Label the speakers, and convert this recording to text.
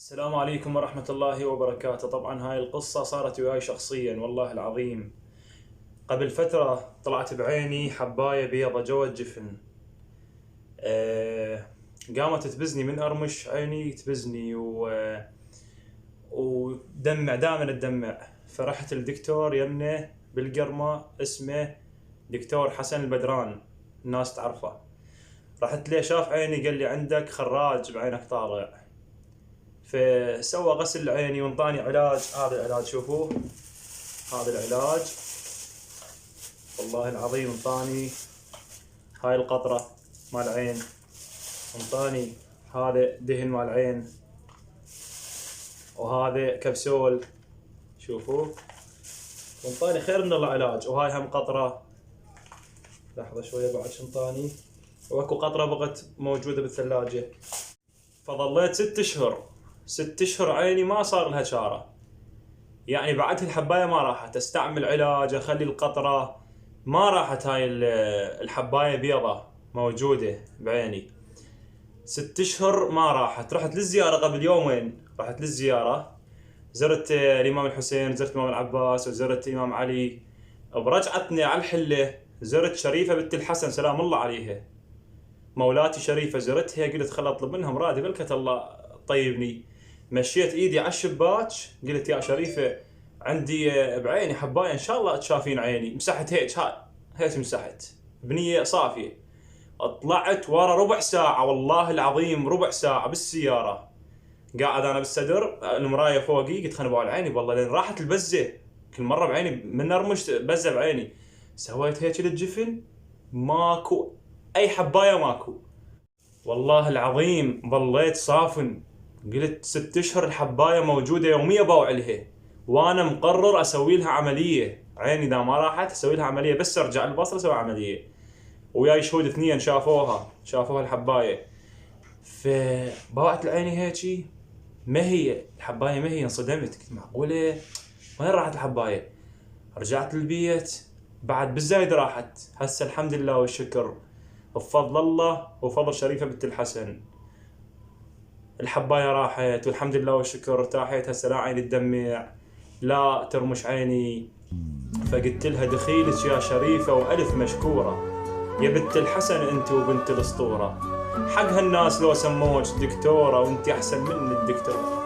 Speaker 1: السلام عليكم ورحمة الله وبركاته. طبعا هاي القصة صارت وياي شخصيا والله العظيم. قبل فترة طلعت بعيني حباية بيضة جوا الجفن. قامت تبزني من أرمش عيني تبزني ودمع دائما تدمع. فرحت للدكتور يمنه بالقرمة اسمه دكتور حسن البدران، الناس تعرفه. رحت ليه شاف عيني قال لي عندك خراج بعينك طالع، فسوى غسل عيني وانطاني علاج. هذا العلاج شوفوه، هذا العلاج والله العظيم. انطاني هاي القطرة مال العين، انطاني هذا دهن مال العين، وهذا كبسول شوفوه، وانطاني خير من العلاج. وهاي هم قطرة، لحظة شوية بعد شنطاني، واكو قطرة بغت موجودة بالثلاجة. فظليت 6 اشهر عيني ما صار لها شارة، يعني بعد الحباية ما راحت. استعمل علاج، اخلي القطرة، ما راحت هاي الحباية بيضة موجودة بعيني 6 اشهر ما راحت. رحت للزيارة قبل يومين، رحت للزيارة، زرت الامام الحسين، زرت الامام العباس، وزرت الامام علي. برجعتني على الحلة زرت شريفة بنت الحسن سلام الله عليها، مولاتي شريفة. زرتها قلت خل اطلب منها مرادي، قلت الله طيبني. مشيت ايدي على الشباك قلت يا شريفة عندي بعيني حباية ان شاء الله تشافين عيني. مسحت هيك مسحت بنية صافية. طلعت ورا ربع ساعة والله العظيم، ربع ساعة بالسيارة قاعد انا بالصدر، المراية فوقي. قلت خليني بقول عيني والله لين راحت البزة. كل مرة بعيني من نرمش بزة بعيني. سويت هيك للجفن ماكو اي حباية، ماكو والله العظيم. ظليت صافن، قلت 6 اشهر الحباية موجودة يومية باوع لها، وانا مقرر اسوي لها عملية. عيني اذا ما راحت اسوي لها عملية، بس ارجع البصرة اسوي عملية. وياي شهود 2 شافوها الحباية. فباوعت العيني هيجي ما هي الحباية، ما هي. انصدمت، قلت معقولة وين راحت الحباية؟ رجعت للبيت بعد بالزايد راحت. هسه الحمد لله والشكر بفضل الله وفضل شريفة بنت الحسن الحباية راحت والحمد لله والشكر. ارتاحت هسه، لا عيني تدمع لا ترمش عيني. فقلت لها دخيلك يا شريفة والف مشكورة، يا بنت الحسن انت وبنت الاسطورة. حق هالناس لو سموك دكتورة وانت احسن من الدكتور.